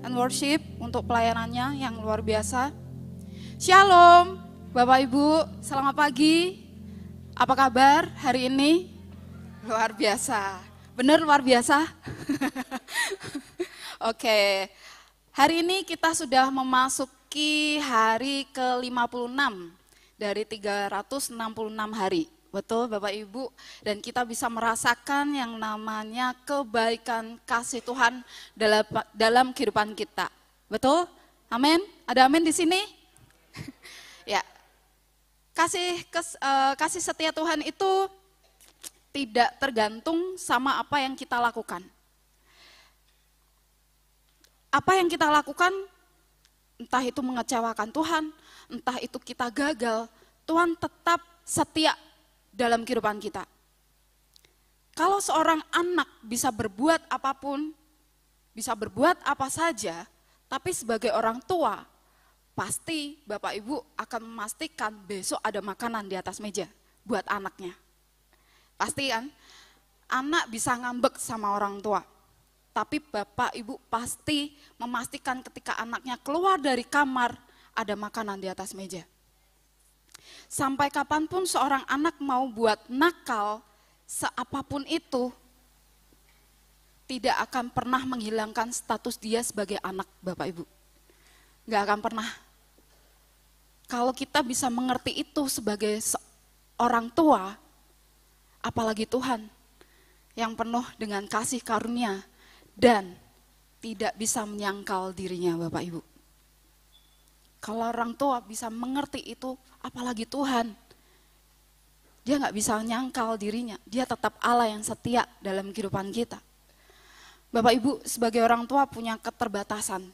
and Worship untuk pelayanannya yang luar biasa. Shalom, Bapak Ibu, selamat pagi. Apa kabar hari ini? Luar biasa, benar luar biasa. Oke, hari ini kita sudah memasuki hari ke-56 dari 366 hari. Betul Bapak Ibu, dan kita bisa merasakan yang namanya kebaikan kasih Tuhan dalam kehidupan kita. Betul? Amin? Ada amin di sini? Ya. Kasih setia Tuhan itu tidak tergantung sama apa yang kita lakukan. Apa yang kita lakukan, entah itu mengecewakan Tuhan, entah itu kita gagal, Tuhan tetap setia dalam kehidupan kita. Kalau seorang anak bisa berbuat apapun, bisa berbuat apa saja, tapi sebagai orang tua, pasti Bapak Ibu akan memastikan besok ada makanan di atas meja buat anaknya. Pasti kan? Anak bisa ngambek sama orang tua, tapi Bapak Ibu pasti memastikan ketika anaknya keluar dari kamar, ada makanan di atas meja. Sampai kapanpun seorang anak mau buat nakal, seapapun itu, tidak akan pernah menghilangkan status dia sebagai anak Bapak Ibu. Gak akan pernah. Kalau kita bisa mengerti itu sebagai orang tua, apalagi Tuhan yang penuh dengan kasih karunia dan tidak bisa menyangkal dirinya Bapak Ibu. Kalau orang tua bisa mengerti itu, apalagi Tuhan, dia gak bisa nyangkal dirinya, dia tetap Allah yang setia dalam kehidupan kita. Bapak Ibu sebagai orang tua punya keterbatasan.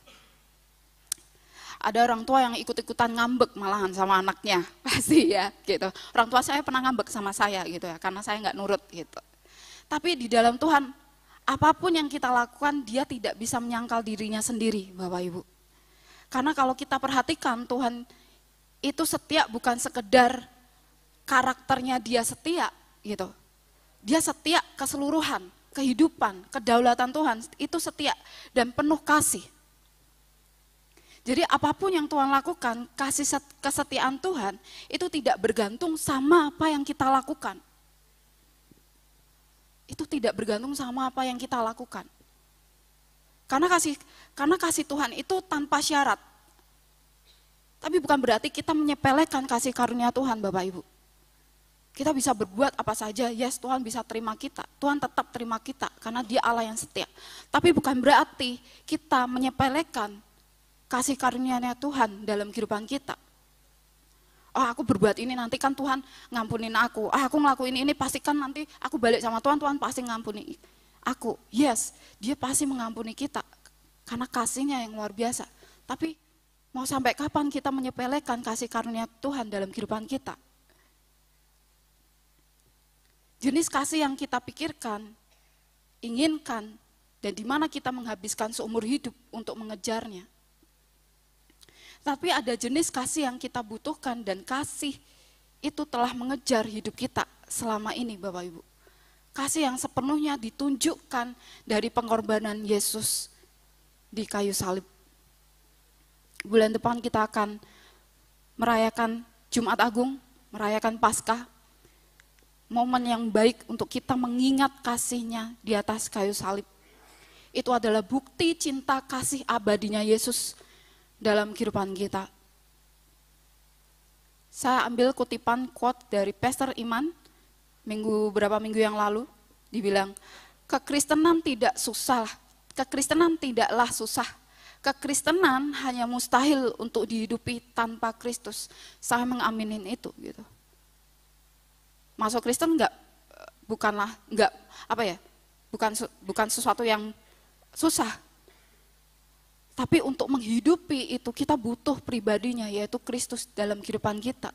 Ada orang tua yang ikut-ikutan ngambek malahan sama anaknya, pasti ya gitu. Orang tua saya pernah ngambek sama saya gitu ya, karena saya gak nurut gitu. Tapi di dalam Tuhan, apapun yang kita lakukan, dia tidak bisa menyangkal dirinya sendiri Bapak Ibu. Karena kalau kita perhatikan Tuhan itu setia bukan sekedar karakternya dia setia gitu. Dia setia keseluruhan, kehidupan, kedaulatan Tuhan itu setia dan penuh kasih. Jadi apapun yang Tuhan lakukan, kesetiaan Tuhan itu tidak bergantung sama apa yang kita lakukan. Itu tidak bergantung sama apa yang kita lakukan. Karena kasih Tuhan itu tanpa syarat. Tapi bukan berarti kita menyepelekan kasih karunia Tuhan Bapak Ibu. Kita bisa berbuat apa saja, yes Tuhan bisa terima kita. Tuhan tetap terima kita karena dia Allah yang setia. Tapi bukan berarti kita menyepelekan kasih karunia Tuhan dalam kehidupan kita. Oh aku berbuat ini nanti kan Tuhan ngampunin aku. Aku ngelakuin ini pasti kan nanti aku balik sama Tuhan, Tuhan pasti ngampuni aku. Yes, dia pasti mengampuni kita karena kasihnya yang luar biasa. Tapi mau sampai kapan kita menyepelekan kasih karunia Tuhan dalam kehidupan kita? Jenis kasih yang kita pikirkan, inginkan, dan di mana kita menghabiskan seumur hidup untuk mengejarnya. Tapi ada jenis kasih yang kita butuhkan dan kasih itu telah mengejar hidup kita selama ini Bapak Ibu. Kasih yang sepenuhnya ditunjukkan dari pengorbanan Yesus di kayu salib. Bulan depan kita akan merayakan Jumat Agung, merayakan Paskah. Momen yang baik untuk kita mengingat kasih-Nya di atas kayu salib. Itu adalah bukti cinta kasih abadinya Yesus dalam kehidupan kita. Saya ambil kutipan quote dari Pastor Iman, beberapa minggu yang lalu, dibilang, kekristenan tidaklah susah. Kekristenan hanya mustahil untuk dihidupi tanpa Kristus. Saya mengaminin itu gitu. Masuk Kristen bukan sesuatu yang susah. Tapi untuk menghidupi itu kita butuh pribadinya, yaitu Kristus dalam kehidupan kita.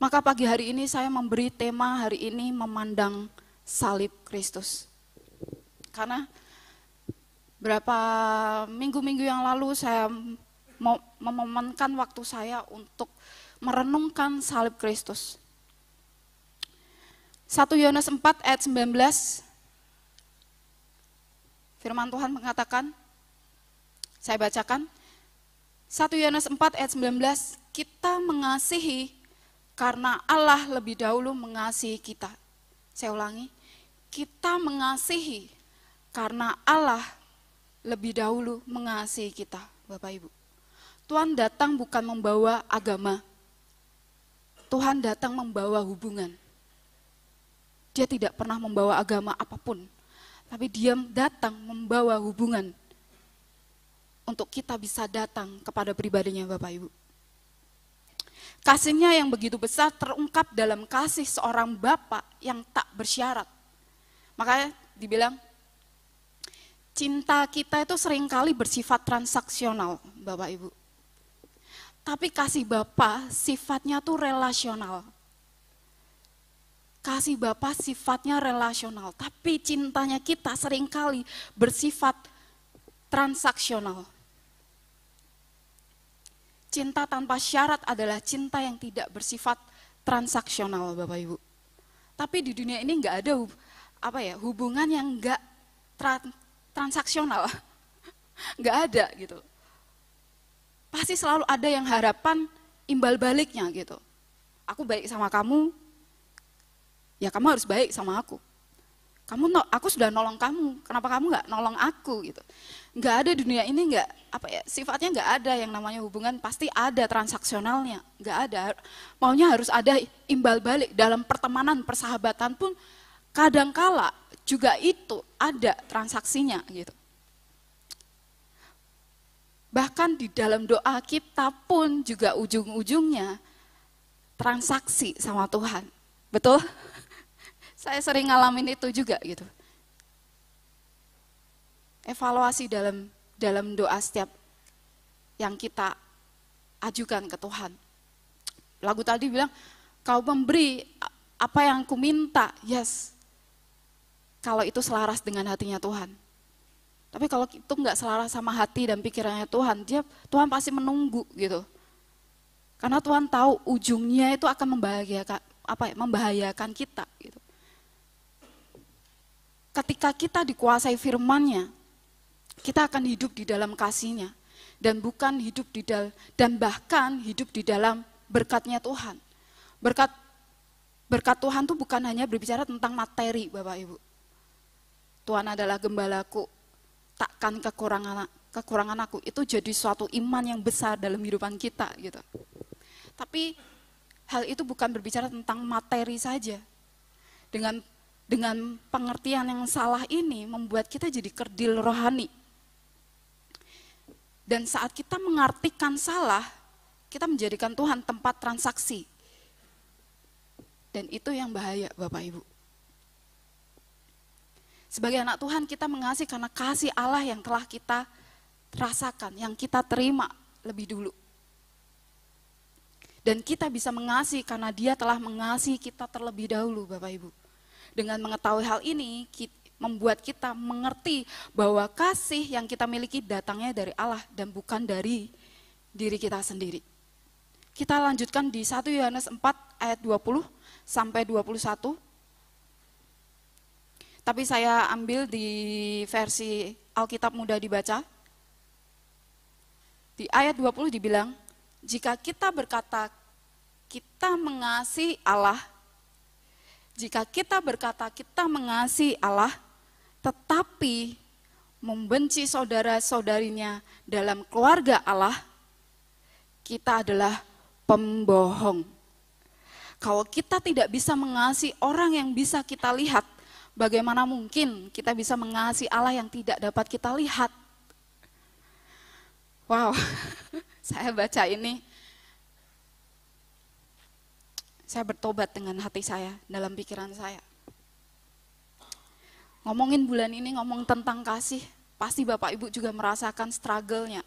Maka pagi hari ini saya memberi tema hari ini memandang salib Kristus. Karena berapa minggu-minggu yang lalu saya mau memomenkan waktu saya untuk merenungkan salib Kristus. 1 Yohanes 4 ayat 19, firman Tuhan mengatakan, Saya bacakan 1 Yohanes 4 ayat 19, kita mengasihi karena Allah lebih dahulu mengasihi kita. Saya ulangi, kita mengasihi karena Allah lebih dahulu mengasihi kita, Bapak Ibu. Tuhan datang bukan membawa agama, Tuhan datang membawa hubungan. Dia tidak pernah membawa agama apapun, tapi dia datang membawa hubungan untuk kita bisa datang kepada pribadinya, Bapak Ibu. Kasihnya yang begitu besar terungkap dalam kasih seorang Bapa yang tak bersyarat. Makanya dibilang, cinta kita itu seringkali bersifat transaksional, Bapak Ibu. Tapi kasih Bapa sifatnya tuh relasional. Kasih Bapa sifatnya relasional, tapi cintanya kita seringkali bersifat transaksional. Cinta tanpa syarat adalah cinta yang tidak bersifat transaksional, Bapak Ibu. Tapi di dunia ini nggak ada hubungan yang nggak transaksional, nggak ada gitu. Pasti selalu ada yang harapan imbal baliknya gitu. Aku baik sama kamu, ya kamu harus baik sama aku. Aku sudah nolong kamu, kenapa kamu nggak nolong aku gitu? Nggak ada, dunia ini sifatnya nggak ada yang namanya hubungan, pasti ada transaksionalnya, nggak ada. Maunya harus ada imbal balik. Dalam pertemanan, persahabatan pun kadangkala juga itu ada transaksinya gitu. Bahkan di dalam doa kita pun juga ujung-ujungnya transaksi sama Tuhan, betul? Saya sering ngalamin itu juga gitu. Evaluasi dalam doa setiap yang kita ajukan ke Tuhan. Lagu tadi bilang, kau memberi apa yang ku minta, yes. Kalau itu selaras dengan hatinya Tuhan. Tapi kalau itu enggak selaras sama hati dan pikirannya Tuhan, Tuhan pasti menunggu gitu. Karena Tuhan tahu ujungnya itu akan membahayakan kita gitu. Ketika kita dikuasai firman-Nya, kita akan hidup di dalam kasih-Nya dan bahkan hidup di dalam berkat-Nya Tuhan. Berkat Tuhan itu bukan hanya berbicara tentang materi, Bapak Ibu. Tuhan adalah gembalaku, takkan kekurangan aku. Itu jadi suatu iman yang besar dalam kehidupan kita gitu. Tapi hal itu bukan berbicara tentang materi saja. Dengan pengertian yang salah ini membuat kita jadi kerdil rohani. Dan saat kita mengartikan salah, kita menjadikan Tuhan tempat transaksi. Dan itu yang bahaya, Bapak Ibu. Sebagai anak Tuhan, kita mengasihi karena kasih Allah yang telah kita rasakan, yang kita terima lebih dulu. Dan kita bisa mengasihi karena Dia telah mengasihi kita terlebih dahulu, Bapak Ibu. Dengan mengetahui hal ini, membuat kita mengerti bahwa kasih yang kita miliki datangnya dari Allah dan bukan dari diri kita sendiri. Kita lanjutkan di 1 Yohanes 4 ayat 20 sampai 21. Tapi saya ambil di versi Alkitab mudah dibaca. Di ayat 20 dibilang, jika kita berkata kita mengasihi Allah, jika kita berkata kita mengasihi Allah, tetapi membenci saudara-saudarinya dalam keluarga Allah, kita adalah pembohong. Kalau kita tidak bisa mengasihi orang yang bisa kita lihat, bagaimana mungkin kita bisa mengasihi Allah yang tidak dapat kita lihat? Wow, saya baca ini, saya bertobat dengan hati saya, dalam pikiran saya. Ngomongin bulan ini, ngomong tentang kasih, pasti Bapak Ibu juga merasakan struggle-nya.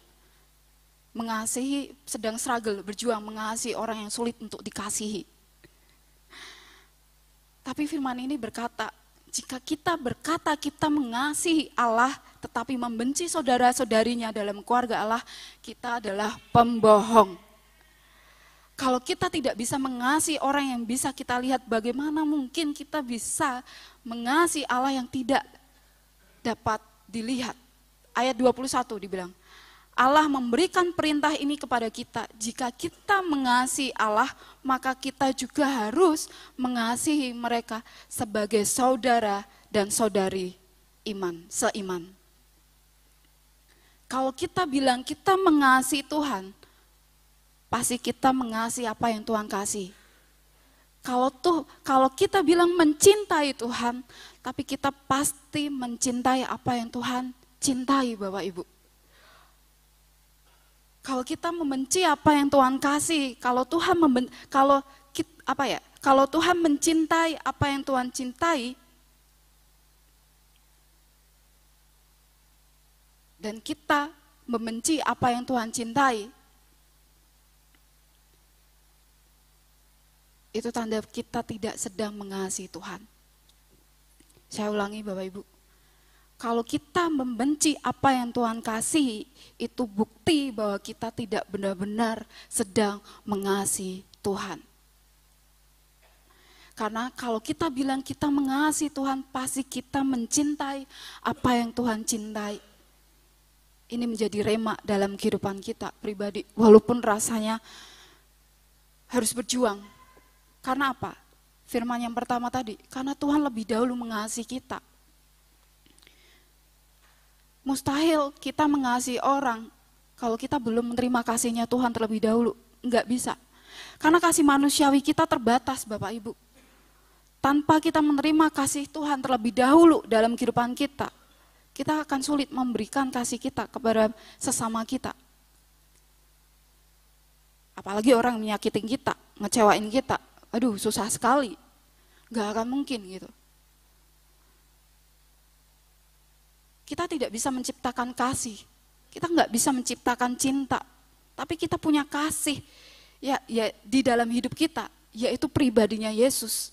Mengasihi, sedang struggle, berjuang mengasihi orang yang sulit untuk dikasihi. Tapi firman ini berkata, jika kita berkata kita mengasihi Allah, tetapi membenci saudara-saudarinya dalam keluarga Allah, kita adalah pembohong. Kalau kita tidak bisa mengasihi orang yang bisa kita lihat, bagaimana mungkin kita bisa mengasihi Allah yang tidak dapat dilihat? Ayat 21 dibilang, Allah memberikan perintah ini kepada kita. Jika kita mengasihi Allah, maka kita juga harus mengasihi mereka sebagai saudara dan saudari iman, seiman. Kalau kita bilang kita mengasihi Tuhan, pasti kita mengasihi apa yang Tuhan kasih. Kalau kita bilang mencintai Tuhan, tapi kita pasti mencintai apa yang Tuhan cintai, Bapak Ibu. Kalau kita membenci apa yang Tuhan kasih, kalau Tuhan mencintai apa yang Tuhan cintai, dan kita membenci apa yang Tuhan cintai, itu tanda kita tidak sedang mengasihi Tuhan. Saya ulangi Bapak Ibu. Kalau kita membenci apa yang Tuhan kasih, itu bukti bahwa kita tidak benar-benar sedang mengasihi Tuhan. Karena kalau kita bilang kita mengasihi Tuhan, pasti kita mencintai apa yang Tuhan cintai. Ini menjadi rema dalam kehidupan kita pribadi, walaupun rasanya harus berjuang. Karena apa? Firman yang pertama tadi, karena Tuhan lebih dahulu mengasihi kita. Mustahil kita mengasihi orang kalau kita belum menerima kasihnya Tuhan terlebih dahulu. Enggak bisa. Karena kasih manusiawi kita terbatas, Bapak Ibu. Tanpa kita menerima kasih Tuhan terlebih dahulu dalam kehidupan kita, kita akan sulit memberikan kasih kita kepada sesama kita. Apalagi orang yang menyakitin kita, ngecewain kita. Aduh, susah sekali. Enggak akan mungkin gitu. Kita tidak bisa menciptakan kasih, kita nggak bisa menciptakan cinta, tapi kita punya kasih ya di dalam hidup kita, yaitu pribadinya Yesus.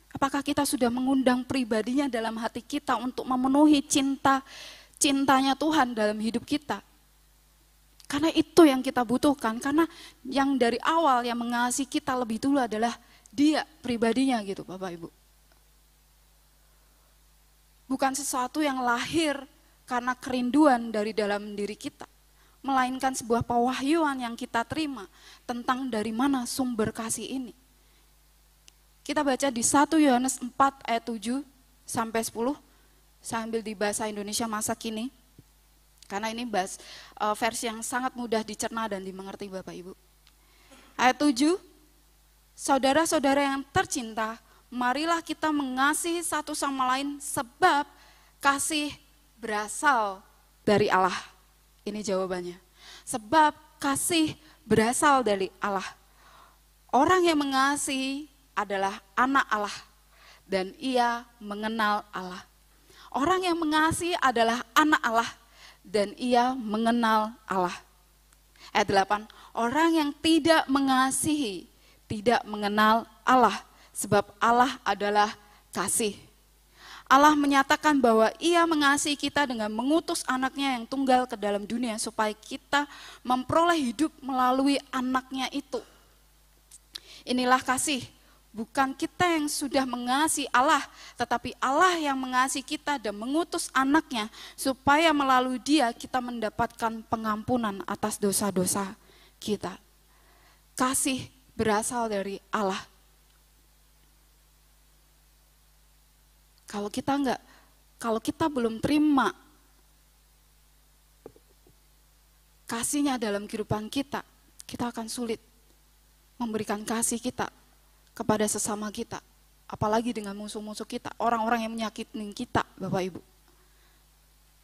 Apakah kita sudah mengundang pribadinya dalam hati kita untuk memenuhi cintanya Tuhan dalam hidup kita? Karena itu yang kita butuhkan, karena yang dari awal yang mengasihi kita lebih dulu adalah Dia pribadinya gitu, Bapak Ibu. Bukan sesuatu yang lahir karena kerinduan dari dalam diri kita, melainkan sebuah pewahyuan yang kita terima tentang dari mana sumber kasih ini. Kita baca di 1 Yohanes 4 ayat 7 sampai 10, saya ambil di bahasa Indonesia masa kini, karena ini versi yang sangat mudah dicerna dan dimengerti Bapak Ibu. Ayat 7, saudara-saudara yang tercinta, marilah kita mengasihi satu sama lain sebab kasih berasal dari Allah. Ini jawabannya. Sebab kasih berasal dari Allah. Orang yang mengasihi adalah anak Allah dan ia mengenal Allah. Orang yang mengasihi adalah anak Allah dan ia mengenal Allah. Ayat 8, orang yang tidak mengasihi tidak mengenal Allah. Sebab Allah adalah kasih. Allah menyatakan bahwa Ia mengasihi kita dengan mengutus anaknya yang tunggal ke dalam dunia supaya kita memperoleh hidup melalui anaknya itu. Inilah kasih, bukan kita yang sudah mengasihi Allah, tetapi Allah yang mengasihi kita dan mengutus anaknya supaya melalui Dia kita mendapatkan pengampunan atas dosa-dosa kita. Kasih berasal dari Allah. Kalau kita belum terima kasihnya dalam kehidupan kita, kita akan sulit memberikan kasih kita kepada sesama kita. Apalagi dengan musuh-musuh kita, orang-orang yang menyakitin kita, Bapak Ibu.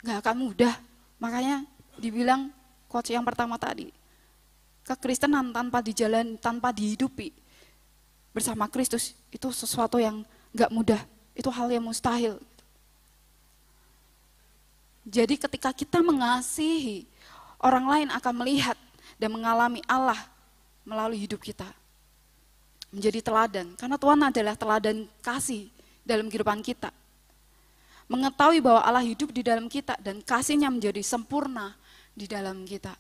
Gak akan mudah, makanya dibilang quotes yang pertama tadi, kekristenan tanpa dihidupi bersama Kristus, itu sesuatu yang gak mudah. Itu hal yang mustahil. Jadi ketika kita mengasihi, orang lain akan melihat dan mengalami Allah melalui hidup kita. Menjadi teladan, karena Tuhan adalah teladan kasih dalam kehidupan kita. Mengetahui bahwa Allah hidup di dalam kita dan kasihnya menjadi sempurna di dalam kita.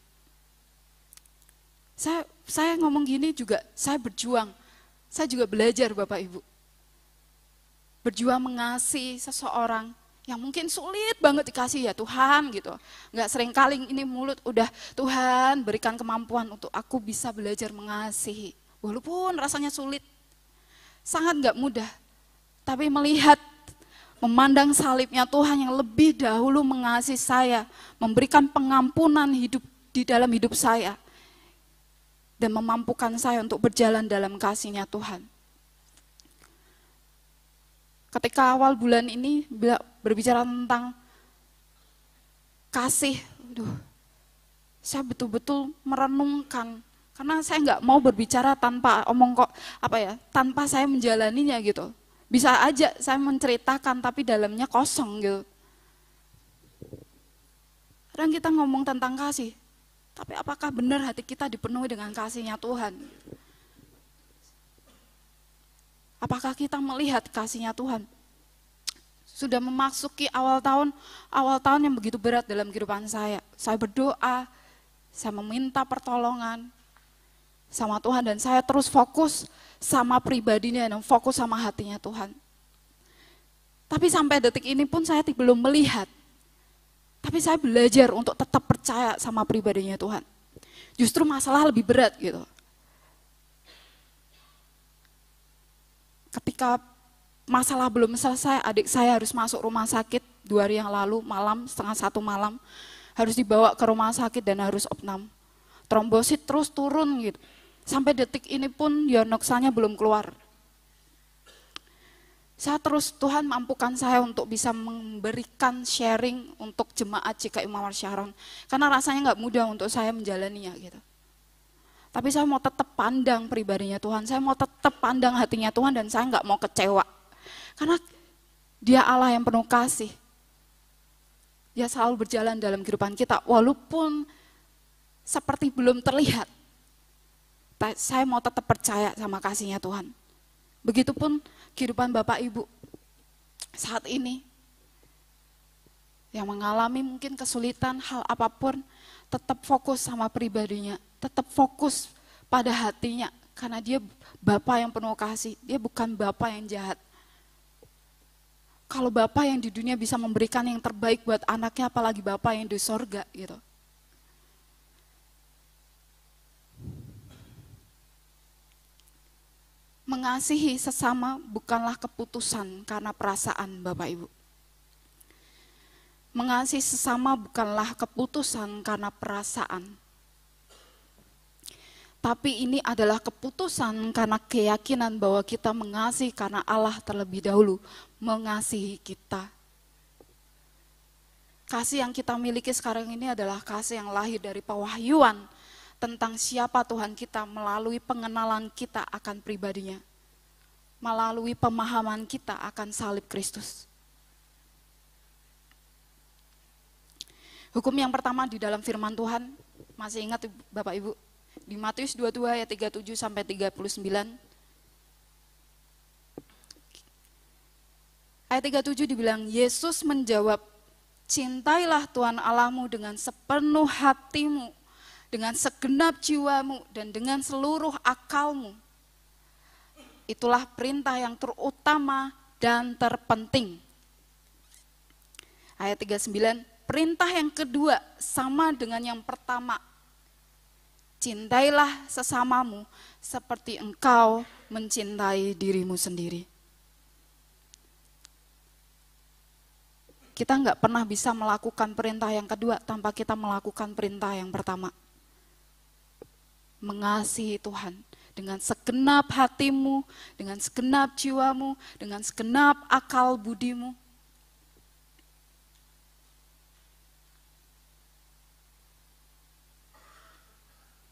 Saya ngomong gini juga, saya berjuang. Saya juga belajar Bapak Ibu. Berjuang mengasihi seseorang yang mungkin sulit banget dikasih ya Tuhan gitu. Nggak sering kali ini mulut udah Tuhan berikan kemampuan untuk aku bisa belajar mengasihi. Walaupun rasanya sulit, sangat nggak mudah. Tapi melihat, memandang salibnya Tuhan yang lebih dahulu mengasihi saya, memberikan pengampunan hidup di dalam hidup saya, dan memampukan saya untuk berjalan dalam kasih-Nya Tuhan. Ketika awal bulan ini berbicara tentang kasih, saya betul-betul merenungkan, karena saya nggak mau berbicara tanpa tanpa saya menjalaninya gitu. Bisa aja saya menceritakan tapi dalamnya kosong gitu. Kadang kita ngomong tentang kasih, tapi apakah benar hati kita dipenuhi dengan kasih-Nya Tuhan? Apakah kita melihat kasih-Nya Tuhan? Sudah memasuki awal tahun yang begitu berat dalam kehidupan saya. Saya berdoa, saya meminta pertolongan sama Tuhan, dan saya terus fokus sama pribadinya dan fokus sama hatinya Tuhan. Tapi sampai detik ini pun saya belum melihat. Tapi saya belajar untuk tetap percaya sama pribadinya Tuhan. Justru masalah lebih berat gitu. Ketika masalah belum selesai, adik saya harus masuk rumah sakit 2 hari yang lalu, malam, 12:30 malam, harus dibawa ke rumah sakit dan harus opnam. Trombosit terus turun gitu. Sampai detik ini pun diagnosanya belum keluar. Saya terus, Tuhan mampukan saya untuk bisa memberikan sharing untuk jemaat GKI Mawar Syaron. Karena rasanya nggak mudah untuk saya menjalaninya gitu. Tapi saya mau tetap pandang pribadinya Tuhan, saya mau tetap pandang hatinya Tuhan, dan saya nggak mau kecewa. Karena Dia Allah yang penuh kasih. Dia selalu berjalan dalam kehidupan kita, walaupun seperti belum terlihat. Saya mau tetap percaya sama kasih-Nya Tuhan. Begitupun kehidupan Bapak Ibu saat ini, yang mengalami mungkin kesulitan hal apapun, tetap fokus sama pribadinya, tetap fokus pada hatinya, karena Dia Bapa yang penuh kasih, Dia bukan Bapa yang jahat. Kalau Bapa yang di dunia bisa memberikan yang terbaik buat anaknya, apalagi Bapa yang di sorga gitu. Mengasihi sesama bukanlah keputusan karena perasaan Bapak Ibu. Mengasihi sesama bukanlah keputusan karena perasaan. Tapi ini adalah keputusan karena keyakinan bahwa kita mengasihi karena Allah terlebih dahulu mengasihi kita. Kasih yang kita miliki sekarang ini adalah kasih yang lahir dari pewahyuan tentang siapa Tuhan kita melalui pengenalan kita akan pribadinya, melalui pemahaman kita akan salib Kristus. Hukum yang pertama di dalam firman Tuhan, masih ingat Bapak Ibu? Di Matius 22 ayat 37 sampai 39. Ayat 37 dibilang, Yesus menjawab, cintailah Tuhan Allahmu dengan sepenuh hatimu, dengan segenap jiwamu, dan dengan seluruh akalmu. Itulah perintah yang terutama dan terpenting. Ayat 39, perintah yang kedua sama dengan yang pertama. Cintailah sesamamu seperti engkau mencintai dirimu sendiri. Kita nggak pernah bisa melakukan perintah yang kedua tanpa kita melakukan perintah yang pertama. Mengasihi Tuhan dengan segenap hatimu, dengan segenap jiwamu, dengan segenap akal budimu.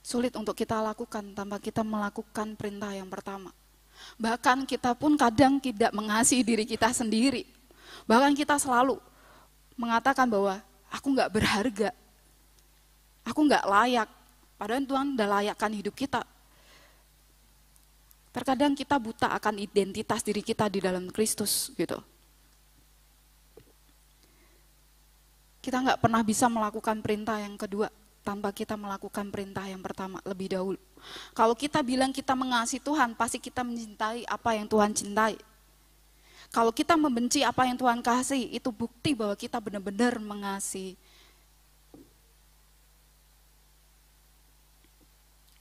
Sulit untuk kita lakukan tanpa kita melakukan perintah yang pertama. Bahkan kita pun kadang tidak mengasihi diri kita sendiri. Bahkan kita selalu mengatakan bahwa aku nggak berharga, aku nggak layak. Padahal Tuhan udah layakkan hidup kita. Terkadang kita buta akan identitas diri kita di dalam Kristus gitu. Kita nggak pernah bisa melakukan perintah yang kedua tanpa kita melakukan perintah yang pertama lebih dahulu. Kalau kita bilang kita mengasihi Tuhan, pasti kita mencintai apa yang Tuhan cintai. Kalau kita membenci apa yang Tuhan kasih, itu bukti bahwa kita benar-benar mengasihi.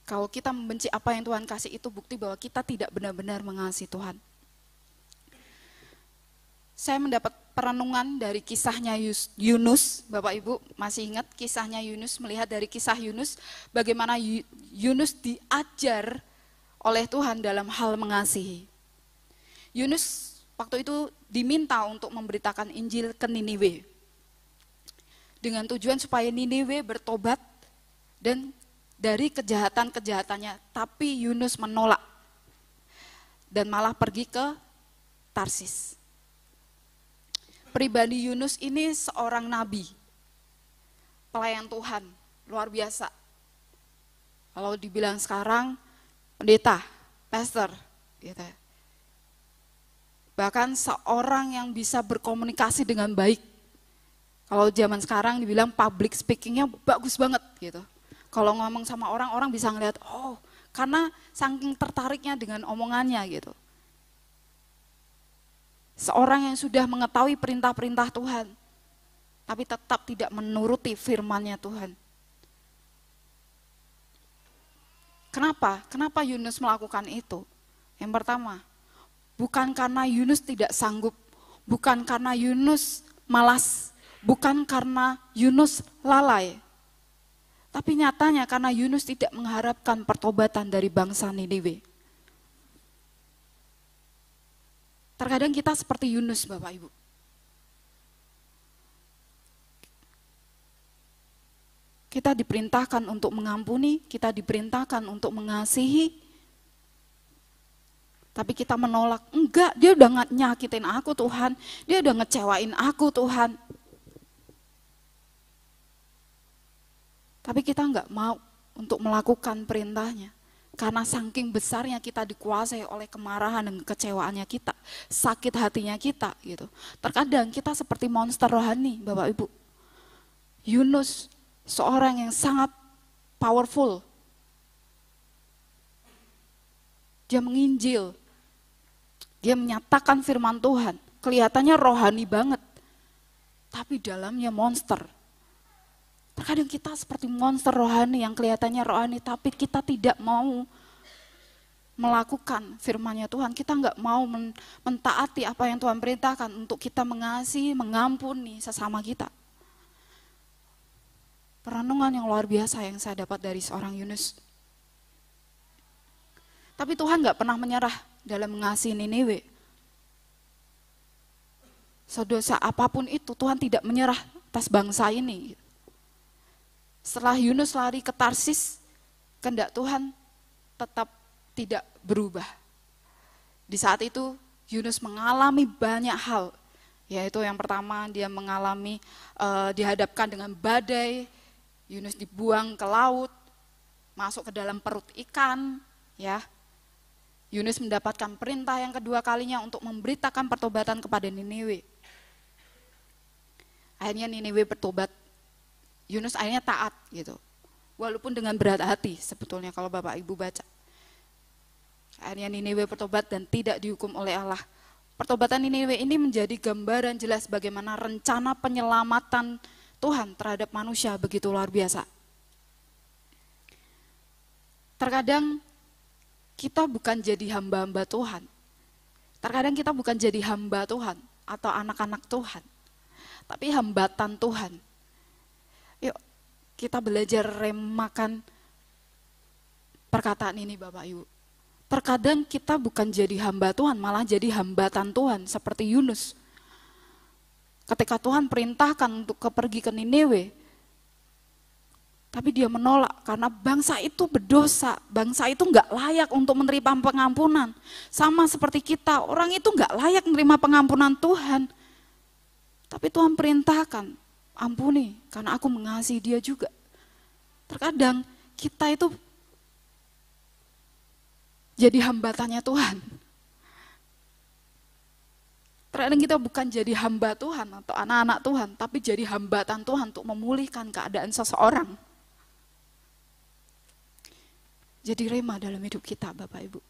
Kalau kita membenci apa yang Tuhan kasih, itu bukti bahwa kita tidak benar-benar mengasihi Tuhan. Saya mendapat perenungan dari kisahnya Yunus, Bapak Ibu masih ingat kisahnya Yunus, melihat dari kisah Yunus, bagaimana Yunus diajar oleh Tuhan dalam hal mengasihi. Yunus waktu itu diminta untuk memberitakan Injil ke Niniwe, dengan tujuan supaya Niniwe bertobat dan dari kejahatan-kejahatannya, tapi Yunus menolak dan malah pergi ke Tarsis. Pribadi Yunus ini seorang nabi, pelayan Tuhan, luar biasa. Kalau dibilang sekarang, pendeta, pastor, gitu. Bahkan seorang yang bisa berkomunikasi dengan baik. Kalau zaman sekarang dibilang public speakingnya bagus banget gitu. Kalau ngomong sama orang, orang bisa ngeliat, oh karena saking tertariknya dengan omongannya gitu. Seorang yang sudah mengetahui perintah-perintah Tuhan, tapi tetap tidak menuruti firman-Nya Tuhan. Kenapa? Kenapa Yunus melakukan itu? Yang pertama, bukan karena Yunus tidak sanggup, bukan karena Yunus malas, bukan karena Yunus lalai. Tapi nyatanya karena Yunus tidak mengharapkan pertobatan dari bangsa Niniwe. Terkadang kita seperti Yunus, Bapak Ibu. Kita diperintahkan untuk mengampuni, kita diperintahkan untuk mengasihi, tapi kita menolak. Enggak, dia udah nyakitin aku Tuhan, dia udah ngecewain aku Tuhan. Tapi kita enggak mau untuk melakukan perintahnya. Karena saking besarnya kita dikuasai oleh kemarahan dan kekecewaannya kita, sakit hatinya kita gitu. Terkadang kita seperti monster rohani, Bapak Ibu. Yunus, seorang yang sangat powerful. Dia menginjil, dia menyatakan firman Tuhan, kelihatannya rohani banget, tapi dalamnya monster. Terkadang kita seperti monster rohani yang kelihatannya rohani, tapi kita tidak mau melakukan firman-Nya Tuhan. Kita nggak mau mentaati apa yang Tuhan perintahkan untuk kita mengasihi, mengampuni sesama kita. Perenungan yang luar biasa yang saya dapat dari seorang Yunus. Tapi Tuhan nggak pernah menyerah dalam mengasihi Niniwe. Sedosa apapun itu, Tuhan tidak menyerah atas bangsa ini. Setelah Yunus lari ke Tarsis, kehendak Tuhan tetap tidak berubah. Di saat itu Yunus mengalami banyak hal, yaitu yang pertama dia mengalami dihadapkan dengan badai, Yunus dibuang ke laut, masuk ke dalam perut ikan, ya. Yunus mendapatkan perintah yang kedua kalinya untuk memberitakan pertobatan kepada Niniwe. Akhirnya Niniwe bertobat. Yunus akhirnya taat gitu. Walaupun dengan berat hati sebetulnya kalau Bapak Ibu baca. Akhirnya Niniwe bertobat dan tidak dihukum oleh Allah. Pertobatan Niniwe ini menjadi gambaran jelas bagaimana rencana penyelamatan Tuhan terhadap manusia begitu luar biasa. Terkadang kita bukan jadi hamba-hamba Tuhan. Terkadang kita bukan jadi hamba Tuhan atau anak-anak Tuhan. Tapi hambatan Tuhan. Yuk kita belajar remakan perkataan ini Bapak Ibu. Terkadang kita bukan jadi hamba Tuhan, malah jadi hambatan Tuhan seperti Yunus. Ketika Tuhan perintahkan untuk pergi ke Niniwe, tapi dia menolak karena bangsa itu berdosa, bangsa itu nggak layak untuk menerima pengampunan. Sama seperti kita, orang itu nggak layak menerima pengampunan Tuhan. Tapi Tuhan perintahkan, ampuni karena aku mengasihi dia juga. Terkadang kita itu jadi hambatannya Tuhan. Terkadang kita bukan jadi hamba Tuhan atau anak-anak Tuhan, tapi jadi hambatan Tuhan untuk memulihkan keadaan seseorang. Jadi rema dalam hidup kita Bapak Ibu.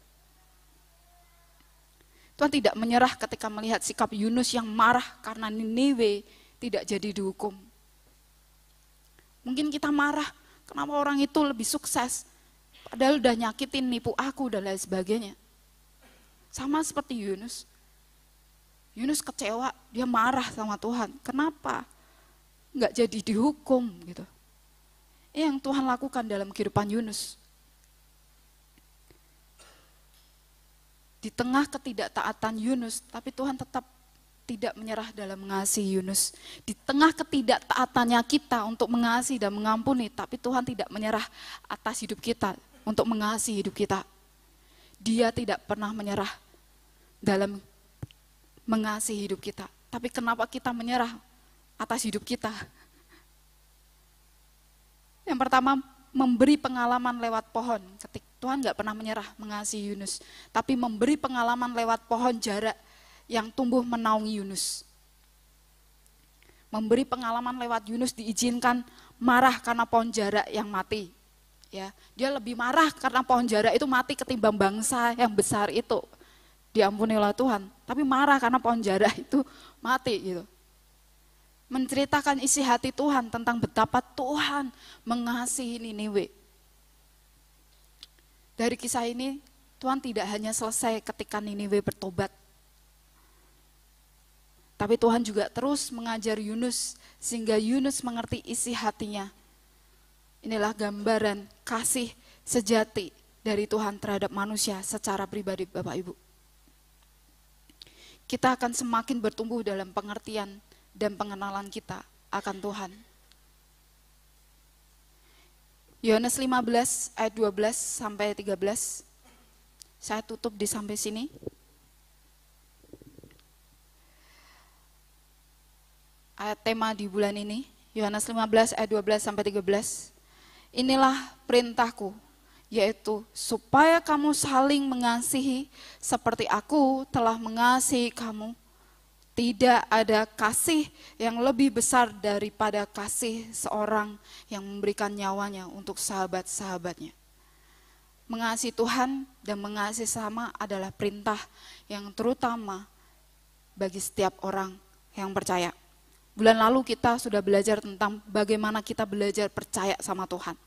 Tuhan tidak menyerah ketika melihat sikap Yunus yang marah karena Niniwe tidak jadi dihukum. Mungkin kita marah, kenapa orang itu lebih sukses, padahal udah nyakitin, nipu aku, dan lain sebagainya. Sama seperti Yunus. Yunus kecewa, dia marah sama Tuhan. Kenapa? Nggak jadi dihukum gitu. Ini yang Tuhan lakukan dalam kehidupan Yunus. Di tengah ketidaktaatan Yunus, tapi Tuhan tetap tidak menyerah dalam mengasihi Yunus. Di tengah ketidaktaatannya kita untuk mengasihi dan mengampuni, tapi Tuhan tidak menyerah atas hidup kita untuk mengasihi hidup kita. Dia tidak pernah menyerah dalam mengasihi hidup kita. Tapi kenapa kita menyerah atas hidup kita? Yang pertama, memberi pengalaman lewat pohon. Ketika Tuhan nggak pernah menyerah mengasihi Yunus, tapi memberi pengalaman lewat pohon jarak yang tumbuh menaungi Yunus. Memberi pengalaman lewat Yunus diizinkan marah karena pohon jarak yang mati. Ya, dia lebih marah karena pohon jarak itu mati ketimbang bangsa yang besar itu. Diampuni oleh Tuhan, tapi marah karena pohon jarak itu mati gitu. Menceritakan isi hati Tuhan tentang betapa Tuhan mengasihi Niniwe. Dari kisah ini, Tuhan tidak hanya selesai ketika Niniwe bertobat, tapi Tuhan juga terus mengajar Yunus sehingga Yunus mengerti isi hatinya. Inilah gambaran kasih sejati dari Tuhan terhadap manusia secara pribadi, Bapak Ibu. Kita akan semakin bertumbuh dalam pengertian dan pengenalan kita akan Tuhan. Yohanes 15 ayat 12 sampai 13. Saya tutup di sampai sini. Ayat tema di bulan ini, Yohanes 15 ayat 12 sampai 13. Inilah perintahku, yaitu supaya kamu saling mengasihi seperti aku telah mengasihi kamu. Tidak ada kasih yang lebih besar daripada kasih seorang yang memberikan nyawanya untuk sahabat-sahabatnya. Mengasihi Tuhan dan mengasihi sama adalah perintah yang terutama bagi setiap orang yang percaya. Bulan lalu kita sudah belajar tentang bagaimana kita belajar percaya sama Tuhan.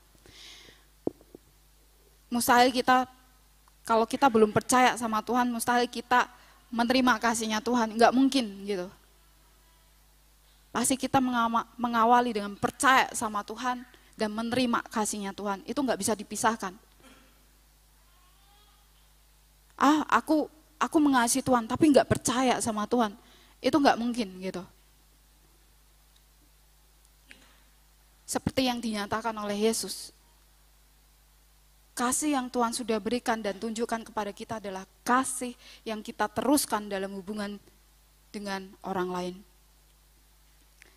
Mustahil kita, kalau kita belum percaya sama Tuhan, mustahil kita menerima kasihnya Tuhan, enggak mungkin gitu. Pasti kita mengawali dengan percaya sama Tuhan dan menerima kasihnya Tuhan, itu enggak bisa dipisahkan. Aku mengasihi Tuhan tapi enggak percaya sama Tuhan, itu enggak mungkin gitu. Seperti yang dinyatakan oleh Yesus. Kasih yang Tuhan sudah berikan dan tunjukkan kepada kita adalah kasih yang kita teruskan dalam hubungan dengan orang lain.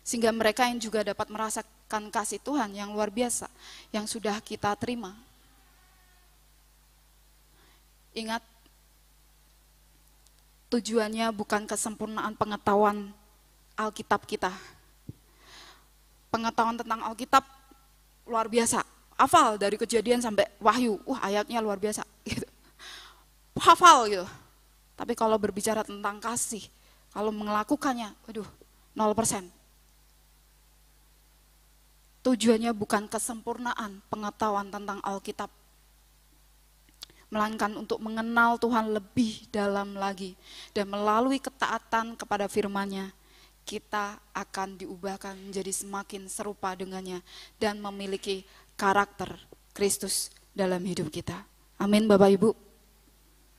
Sehingga mereka yang juga dapat merasakan kasih Tuhan yang luar biasa, yang sudah kita terima. Ingat, tujuannya bukan kesempurnaan pengetahuan Alkitab kita. Pengetahuan tentang Alkitab luar biasa. Hafal dari Kejadian sampai Wahyu, ayatnya luar biasa gitu. Hafal gitu. Tapi kalau berbicara tentang kasih, kalau melakukannya, 0%. Tujuannya bukan kesempurnaan pengetahuan tentang Alkitab, melainkan untuk mengenal Tuhan lebih dalam lagi. Dan melalui ketaatan kepada firman-Nya, kita akan diubahkan menjadi semakin serupa dengannya dan memiliki karakter Kristus dalam hidup kita. Amin, Bapak Ibu.